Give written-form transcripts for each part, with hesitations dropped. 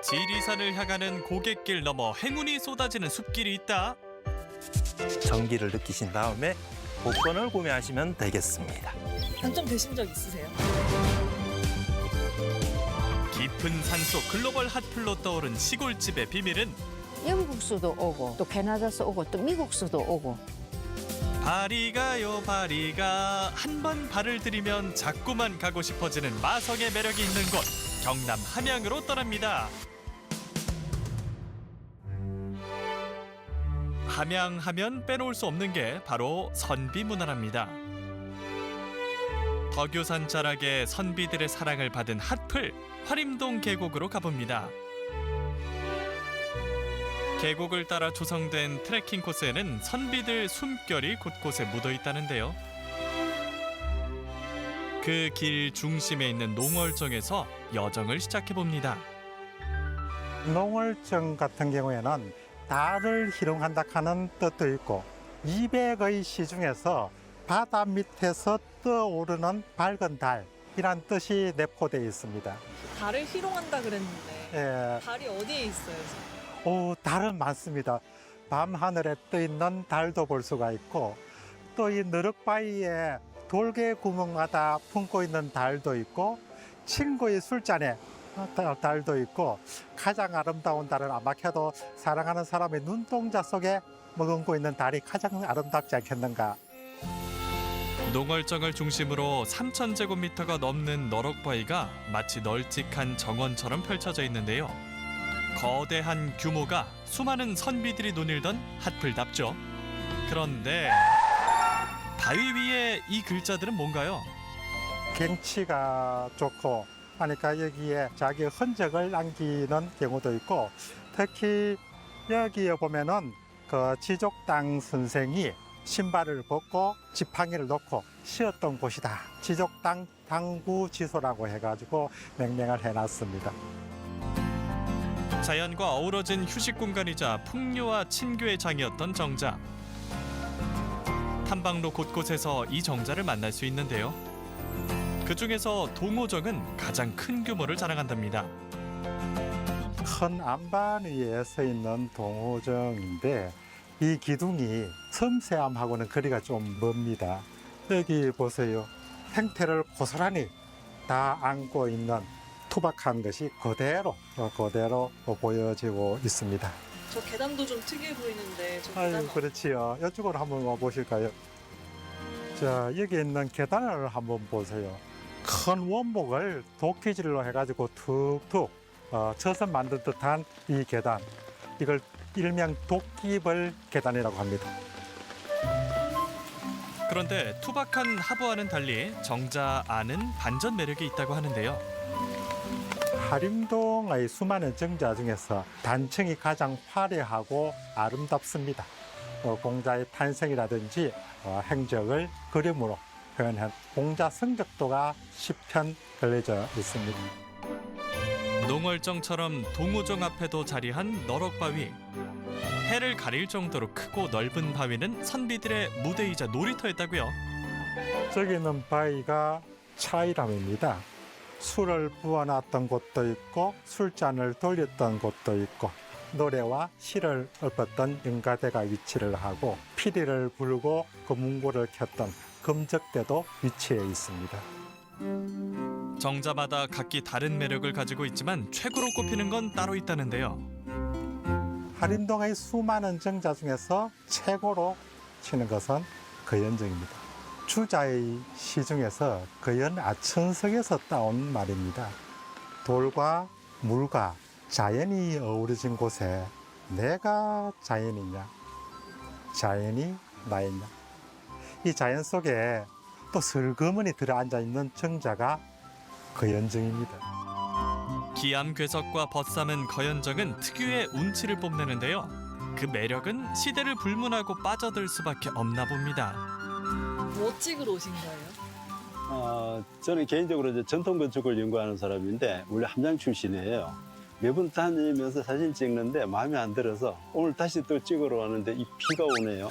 지리산을 향하는 고갯길 넘어 행운이 쏟아지는 숲길이 있다. 정기를 느끼신 다음에 복권을 구매하시면 되겠습니다. 당첨되신 적 있으세요? 깊은 산속 글로벌 핫플로 떠오른 시골집의 비밀은 영국수도 오고 또 캐나다서 오고 또 미국수도 오고. 바리가요 바리가 한 번 발을 들이면 자꾸만 가고 싶어지는 마성의 매력이 있는 곳 경남 함양으로 떠납니다. 함양 하면 빼놓을 수 없는 게 바로 선비 문화랍니다. 덕유산 자락에 선비들의 사랑을 받은 핫플 화림동 계곡으로 가봅니다. 계곡을 따라 조성된 트레킹 코스에는 선비들 숨결이 곳곳에 묻어 있다는데요. 그 길 중심에 있는 농월정에서 여정을 시작해 봅니다. 농월정 같은 경우에는 달을 희롱한다 하는 뜻도 있고 200의 시 중에서 바다 밑에서 떠오르는 밝은 달이란 뜻이 내포되어 있습니다. 달을 희롱한다 그랬는데 예, 달이 어디에 있어요? 달은 많습니다. 밤하늘에 떠 있는 달도 볼 수가 있고 또 이 너럭바위에 돌개 구멍마다 품고 있는 달도 있고 친구의 술잔에 달도 있고 가장 아름다운 달은 아마켜도 사랑하는 사람의 눈동자 속에 머금고 있는 달이 가장 아름답지 않겠는가. 농월정을 중심으로 3,000제곱미터가 넘는 너럭바위가 마치 널찍한 정원처럼 펼쳐져 있는데요. 거대한 규모가 수많은 선비들이 논일던 핫플답죠. 그런데 바위 위에 이 글자들은 뭔가요? 경치가 좋고 하니까 여기에 자기의 흔적을 남기는 경우도 있고 특히 여기에 보면은 그 지족당 선생이 신발을 벗고 지팡이를 놓고 쉬었던 곳이다. 지족당 당구지소라고 해가지고 명명을 해놨습니다. 자연과 어우러진 휴식 공간이자 풍요와 친교의 장이었던 정자. 탐방로 곳곳에서 이 정자를 만날 수 있는데요. 그중에서 동호정은 가장 큰 규모를 자랑한답니다. 큰 안반 위에 서 있는 동호정인데 이 기둥이 섬세함하고는 거리가 좀 멉니다. 여기 보세요. 행태를 고스란히 다 안고 있는 투박한 것이 그대로 보여지고 있습니다. 저 계단도 좀 특이해 보이는데 저 아유, 계단은 그렇지요. 이쪽으로 한번 와보실까요? 자, 여기 있는 계단을 한번 보세요. 큰 원목을 도끼질로 해가지고 툭툭 쳐서 만든 듯한 이 계단. 이걸 일명 도끼벌 계단이라고 합니다. 그런데 투박한 하부와는 달리 정자 안은 반전 매력이 있다고 하는데요. 하림동의 수많은 정자 중에서 단층이 가장 화려하고 아름답습니다. 공자의 탄생이라든지 행적을 그림으로 표현한 공자 성적도가 10편 걸려져 있습니다. 농월정처럼 동호정 앞에도 자리한 너럭바위. 해를 가릴 정도로 크고 넓은 바위는 선비들의 무대이자 놀이터였다고요. 저기 있는 바위가 차이람입니다. 술을 부어놨던 곳도 있고 술잔을 돌렸던 곳도 있고 노래와 시를 읊었던 연가대가 위치를 하고 피리를 불고 금운고를 켰던 금적대도 위치해 있습니다. 정자마다 각기 다른 매력을 가지고 있지만 최고로 꼽히는 건 따로 있다는데요. 하림동의 수많은 정자 중에서 최고로 치는 것은 거연정입니다. 주자의 시 중에서 거연 아천석에서 따온 말입니다. 돌과 물과 자연이 어우러진 곳에 내가 자연이냐, 자연이 나였냐. 이 자연 속에 또 슬그머니 들어앉아 있는 정자가 거연정입니다. 기암괴석과 벗삼은 거연정은 특유의 운치를 뽐내는데요. 그 매력은 시대를 불문하고 빠져들 수밖에 없나 봅니다. 뭐 찍으러 오신 거예요? 저는 개인적으로 이제 전통 건축을 연구하는 사람인데 원래 함양 출신이에요. 매번 다니면서 사진 찍는데 마음에 안 들어서 오늘 다시 또 찍으러 왔는데 이 비가 오네요.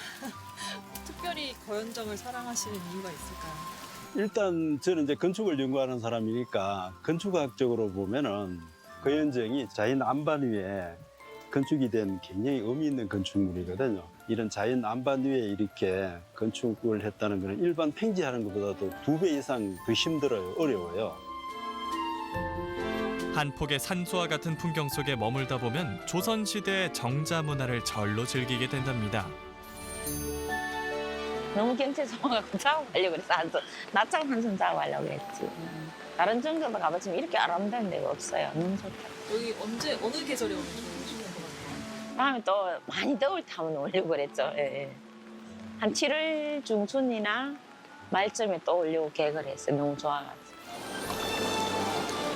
특별히 거연정을 사랑하시는 이유가 있을까요? 일단 저는 이제 건축을 연구하는 사람이니까 건축학적으로 보면은 거연정이 자연 안반 위에 건축이 된 굉장히 의미 있는 건축물이거든요. 이런 자연 안반 위에 이렇게 건축을 했다는 것은 일반 팽지하는 것보다도 2배 이상 더 힘들어요. 어려워요. 한 폭의 산수와 같은 풍경 속에 머물다 보면 조선시대 정자 문화를 절로 즐기게 된답니다. 너무 경치 좋아가지고 작업하려고 그랬어. 낮잠 한숨 자고 하려고 그랬지. 다른 정자도 가봤지만 이렇게 아름다운 데가 없어요. 너무 좋다. 여기 어느 계절에 오면 좋으시는 것 같아요? 다음에 또 많이 더울 때 한번 오려고 그랬죠. 예, 예. 한 7월 중순이나 말쯤에 또 오려고 계획을 했어요. 너무 좋아가지고.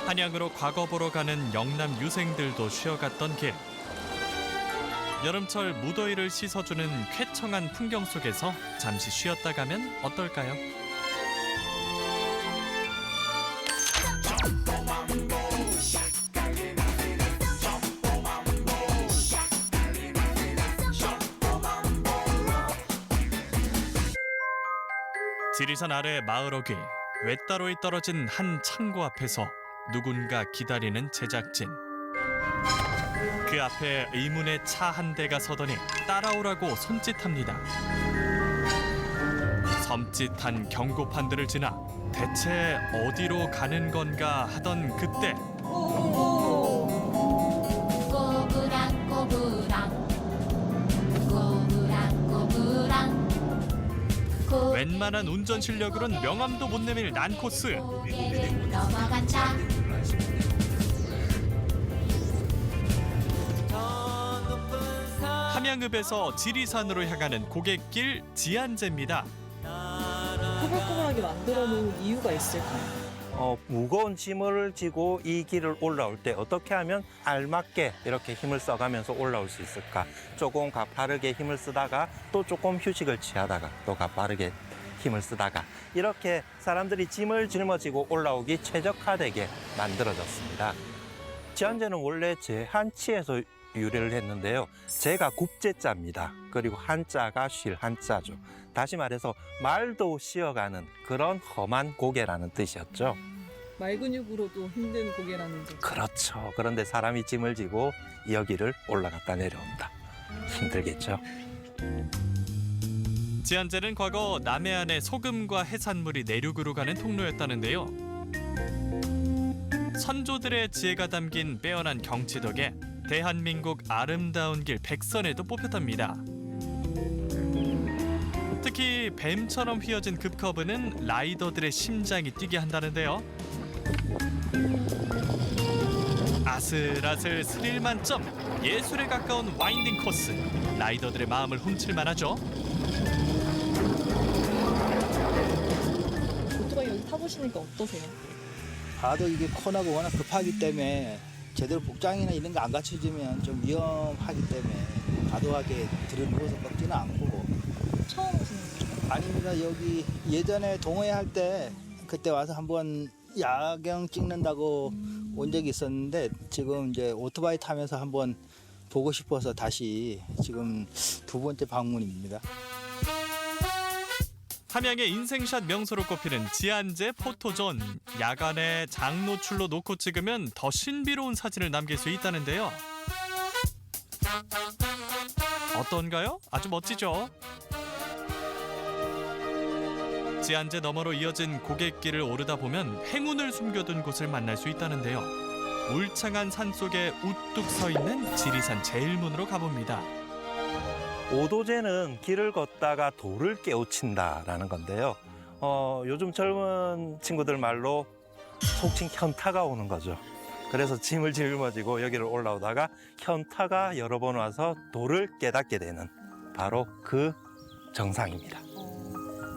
한양으로 과거 보러 가는 영남 유생들도 쉬어갔던 길. 여름철 무더위를 씻어주는 쾌청한 풍경 속에서 잠시 쉬었다 가면 어떨까요? 지리산 아래 마을 어귀 외따로이 떨어진 한 창고 앞에서 누군가 기다리는 제작진. 그 앞에 의문의 차 한 대가 서더니 따라오라고 손짓합니다. 섬찟한 경고판들을 지나 대체 어디로 가는 건가 하던 그때 꼬부랑 꼬부랑 꼬부랑 꼬부랑 웬만한 운전 실력으론 명함도 못 내밀 난코스. 고개를 넘어간 차 함양읍에서 지리산으로 향하는 고갯길 지안제입니다. 꼬불꼬불하게 만들어 놓은 이유가 있을까요? 무거운 짐을 지고 이 길을 올라올 때 어떻게 하면 알맞게 이렇게 힘을 써가면서 올라올 수 있을까? 조금 가파르게 힘을 쓰다가 또 조금 휴식을 취하다가 또 가파르게 힘을 쓰다가 이렇게 사람들이 짐을 짊어지고 올라오기 최적화되게 만들어졌습니다. 지안제는 원래 제한치에서 유래를 했는데요. 제가 굽제자입니다. 그리고 한자가 쉴 한자죠. 다시 말해서 말도 쉬어가는 그런 험한 고개라는 뜻이었죠. 말 근육으로도 힘든 고개라는 거. 그렇죠. 그런데 사람이 짐을 지고 여기를 올라갔다 내려온다. 힘들겠죠. 지안제는 과거 남해안의 소금과 해산물이 내륙으로 가는 통로였다는데요. 선조들의 지혜가 담긴 빼어난 경치 덕에 대한민국 아름다운 길 백선에도 뽑혔답니다. 특히 뱀처럼 휘어진 급커브는 라이더들의 심장이 뛰게 한다는데요. 아슬아슬 스릴 만점, 예술에 가까운 와인딩 코스. 라이더들의 마음을 훔칠 만하죠. 오토바이 여기 타보시니까 어떠세요? 봐도 이게 코너가 워낙 급하기 때문에 제대로 복장이나 이런 거 안 갖춰주면 좀 위험하기 때문에 과도하게 들여누워서 꺾지는 않고. 처음 오시는 거죠? 아닙니다. 여기 예전에 동호회 할 때 그때 와서 한번 야경 찍는다고 온 적이 있었는데 지금 이제 오토바이 타면서 한번 보고 싶어서 다시 지금 2번째 방문입니다. 함양의 인생샷 명소로 꼽히는 지안제 포토존. 야간에 장노출로 놓고 찍으면 더 신비로운 사진을 남길 수 있다는데요. 어떤가요? 아주 멋지죠? 지안제 너머로 이어진 고갯길을 오르다 보면 행운을 숨겨둔 곳을 만날 수 있다는데요. 울창한 산속에 우뚝 서 있는 지리산 제일문으로 가봅니다. 오도제는 길을 걷다가 돌을 깨우친다라는 건데요. 요즘 젊은 친구들 말로 속칭 현타가 오는 거죠. 그래서 짐을 짊어지고 여기를 올라오다가 현타가 여러 번 와서 돌을 깨닫게 되는 바로 그 정상입니다.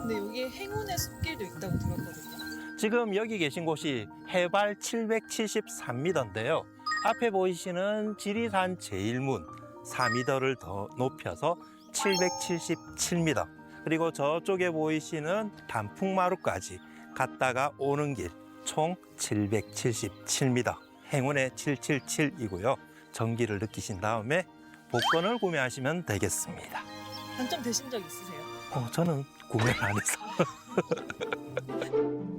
근데 여기에 행운의 숲길도 있다고 들었거든요. 지금 여기 계신 곳이 해발 773m인데요. 앞에 보이시는 지리산 제일문 4m를 더 높여서 777m. 그리고 저쪽에 보이시는 단풍마루까지 갔다가 오는 길 총 777m. 행운의 777이고요. 전기를 느끼신 다음에 복권을 구매하시면 되겠습니다. 당첨되신 적 있으세요? 저는 구매를 안 해서.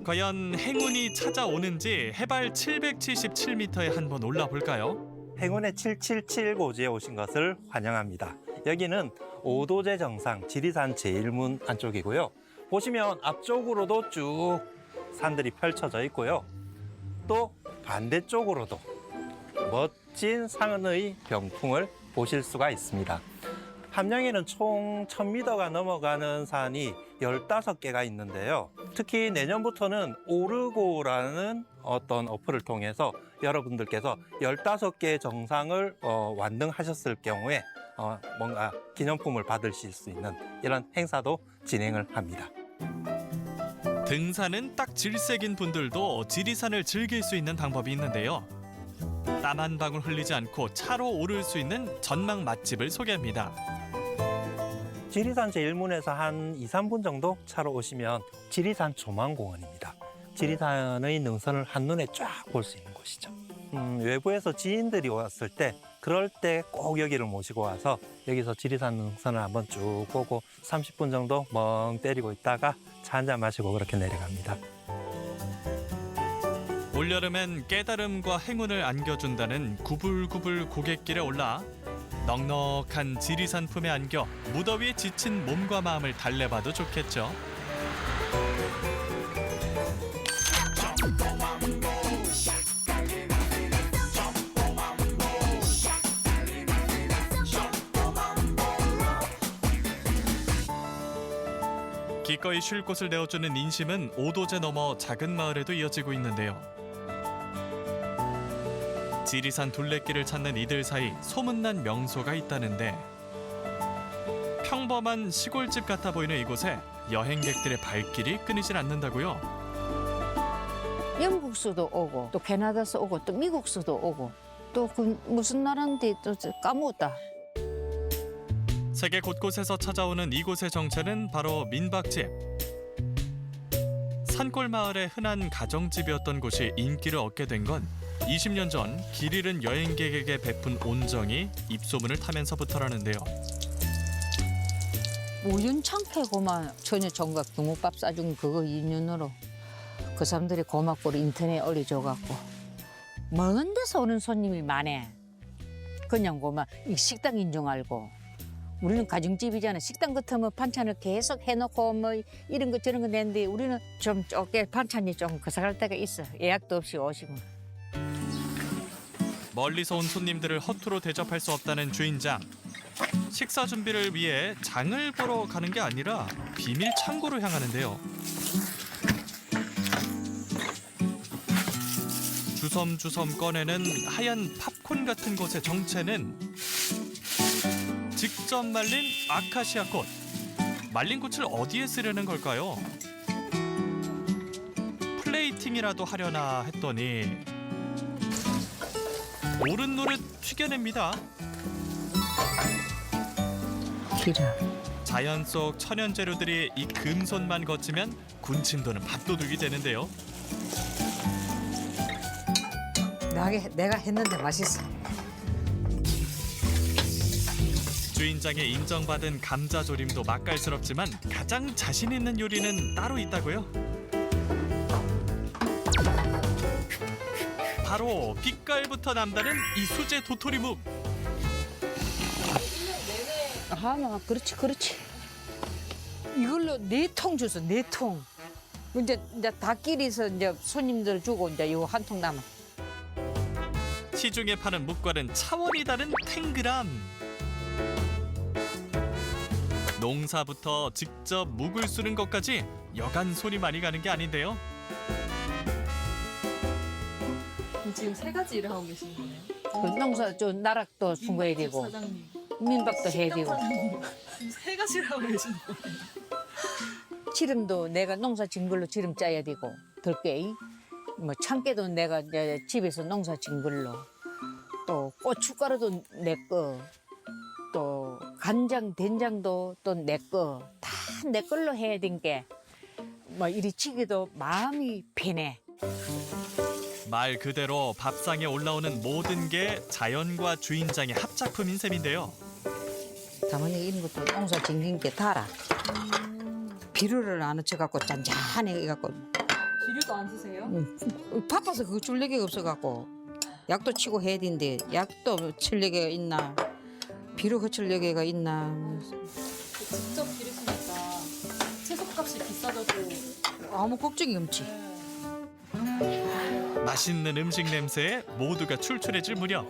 과연 행운이 찾아오는지 해발 777m에 한번 올라볼까요? 행운의 777 고지에 오신 것을 환영합니다. 여기는 오도제 정상 지리산 제일문 안쪽이고요. 보시면 앞쪽으로도 쭉 산들이 펼쳐져 있고요. 또 반대쪽으로도 멋진 산의 병풍을 보실 수가 있습니다. 함양에는 총 1000m가 넘어가는 산이 15개가 있는데요. 특히 내년부터는 오르고라는 어떤 어플을 통해서 여러분들께서 15개의 정상을 완등하셨을 경우에 뭔가 기념품을 받으실 수 있는 이런 행사도 진행을 합니다. 등산은 딱 질색인 분들도 지리산을 즐길 수 있는 방법이 있는데요. 땀 한 방울 흘리지 않고 차로 오를 수 있는 전망 맛집을 소개합니다. 지리산 제일문에서 한 2, 3분 정도 차로 오시면 지리산 조망공원입니다. 지리산의 능선을 한눈에 쫙 볼 수 있는 곳이죠. 외부에서 지인들이 왔을 때 그럴 때 꼭 여기를 모시고 와서 여기서 지리산 능선을 한번 쭉 보고 30분 정도 멍 때리고 있다가 차 한잔 마시고 그렇게 내려갑니다. 올여름엔 깨달음과 행운을 안겨준다는 구불구불 고갯길에 올라 넉넉한 지리산 품에 안겨 무더위에 지친 몸과 마음을 달래봐도 좋겠죠. 기꺼이 쉴 곳을 내어주는 인심은 오도제 넘어 작은 마을에도 이어지고 있는데요. 지리산 둘레길을 찾는 이들 사이 소문난 명소가 있다는데 평범한 시골집 같아 보이는 이곳에 여행객들의 발길이 끊이질 않는다고요. 영국서도 오고 또 캐나다서 오고 또 미국서도 오고 또 그 무슨 나라인지 또 까먹었다. 세계 곳곳에서 찾아오는 이곳의 정체는 바로 민박집. 산골 마을의 흔한 가정집이었던 곳이 인기를 얻게 된 건 20년 전 길 잃은 여행객에게 베푼 온정이 입소문을 타면서부터라는데요. 우연찮게 고만 처녀 총각 두목밥 싸준 그거 인연으로 그 사람들이 고맙고 인터넷에 올려줘갖고 먼 데서 오는 손님이 많네. 그냥 고만 이 식당 인종 알고 우리는 가정집이잖아. 식당 같으면 반찬을 계속 해놓고 뭐 이런 거 저런 거 내는데 우리는 좀 적게 반찬이 좀 거사갈 때가 있어. 예약도 없이 오시고. 멀리서 온 손님들을 허투루 대접할 수 없다는 주인장. 식사 준비를 위해 장을 보러 가는 게 아니라 비밀 창고로 향하는데요. 주섬주섬 꺼내는 하얀 팝콘 같은 것의 정체는 직접 말린 아카시아 꽃. 말린 꽃을 어디에 쓰려는 걸까요? 플레이팅이라도 하려나 했더니 노릇노릇 튀겨냅니다. 기름. 자연 속 천연 재료들이 이 금손만 거치면 군침 도는 밥도둑이 되는데요. 내가 했는데 맛있어. 주인장의 인정받은 감자조림도 맛깔스럽지만 가장 자신 있는 요리는 따로 있다고요? 바로 빛깔부터 남다른 이 수제 도토리묵. 아, 그렇지. 이걸로 4통 줬어, 4통. 이제 닭끼리서 이제 손님들 주고 이제 이거 한 통 남아. 시중에 파는 묵과는 차원이 다른 탱글함. 농사부터 직접 묵을 쓰는 것까지 여간 손이 많이 가는 게 아닌데요. 지금 3가지 일을 하고 계신 거네요. 그 농사 저 나락도 fungo해야 되고 사장님. 민박도 해야 되고 지금 3가지를 하고 계신 거예요. 지름도 내가 농사 진 걸로 지름 짜야 되고 들깨 뭐 참깨도 내가 이제 집에서 농사 진 걸로 또 고춧가루도 내 거 또 간장 된장도 또 내 거 다 내 걸로 해야 된 게 뭐 이리 치기도 마음이 편해. 말 그대로 밥상에 올라오는 모든 게 자연과 주인장의 합작품인 셈인데요. 다만이 이런 것도 농사 짓는 게 달아. 비료를 안 넣어갖고 짠짠해 갖고 비료 약물도 안 쓰세요? 바빠서 그거 줄 얘기가 없어갖고 약도 치고 해야 되는데 약도 칠 얘기가 있나 비료 거칠 얘기가 있나 직접 기르시니까 채소값이 비싸져도 아무 걱정이 없지. 맛있는 음식 냄새에 모두가 출출해질 무렵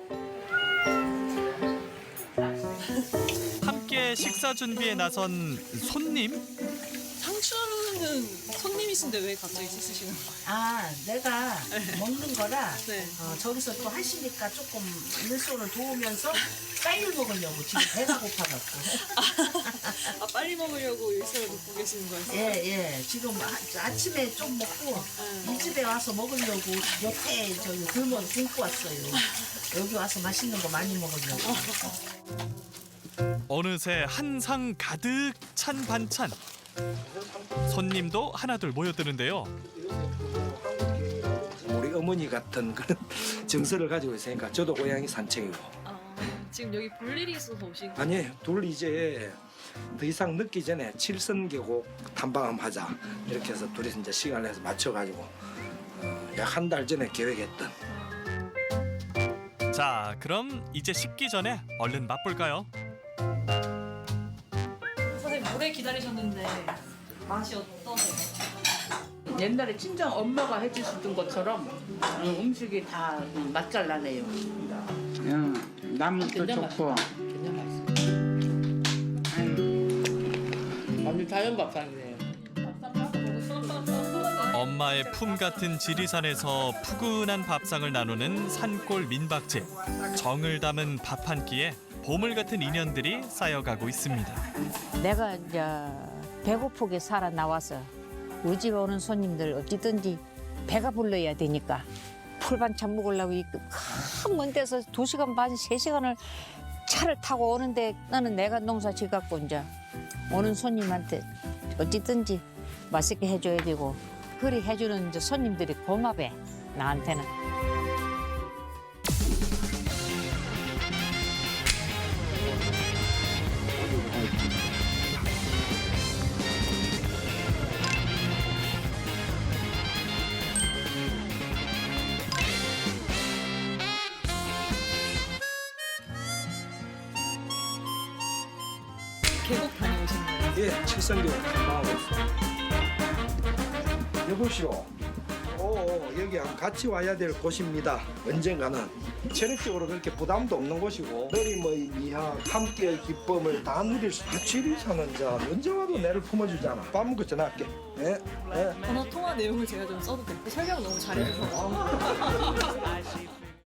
함께 식사 준비에 나선 손님. 상추는 손님이신데 왜 갑자기 씻으시는 거예요? 아, 내가 먹는 거라 네. 저기서 또 하시니까 조금 일손을 도우면서 빨리 먹으려고 지금 배가 고파갖고. 아 빨리 먹으려고 일선을 놓고 계시는 거예요? 예. 지금 아침에 좀 먹고 이 집에 와서 먹으려고 옆에 저기 굶어 굶고 왔어요. 여기 와서 맛있는 거 많이 먹으려고. 어느새 한 상 가득 찬 반찬. 손님도 하나둘 모여드는데요. 우리 어머니 같은 그런 정서를 가지고 있으니까 저도 고향이 산책이고. 지금 여기 볼 일이 있어서 오신 거예요? 아니에요. 둘 이제 더 이상 늦기 전에 칠성계곡 탐방 한번 하자. 이렇게 해서 둘이서 이제 시간을 해서 맞춰가지고 약 한 달 전에 계획했던. 자, 그럼 이제 식기 전에 얼른 맛볼까요? 선생님 오래 기다리셨는데 맛이 어떠세요? 옛날에 친정 엄마가 해주셨던 것처럼 음식이 다 맛잘 나네요. 나물도 좋고. 완전 자연 밥상이네요. 엄마의 품 같은 지리산에서 푸근한 밥상을 나누는 산골 민박집. 정을 담은 밥 한 끼에 보물 같은 인연들이 쌓여가고 있습니다. 내가 이제 배고프게 살아 나와서 우리 집에 오는 손님들 어찌든지 배가 불러야 되니까 풀반찬 먹으려고 큰 데서 2시간 반, 3시간을 차를 타고 오는데 나는 내가 농사 지갖고 이제 오는 손님한테 어찌든지 맛있게 해줘야 되고 그리 해주는 이제 손님들이 고마워 나한테는. 계곡 다녀오신 거예요? 예, 칠성계곡 탐방하고 있어요. 여보시오. 여기 같이 와야 될 곳입니다. 언젠가는 체력적으로 그렇게 부담도 없는 곳이고 어림의 미학, 함께의 기쁨을 다 누릴 수 있는 지리산은 자 언제 와도 내를 품어주잖아. 밥 먹고 전화할게. 예? 번호 통화 내용을 제가 좀 써도 될까요? 설명 너무 잘해주셔서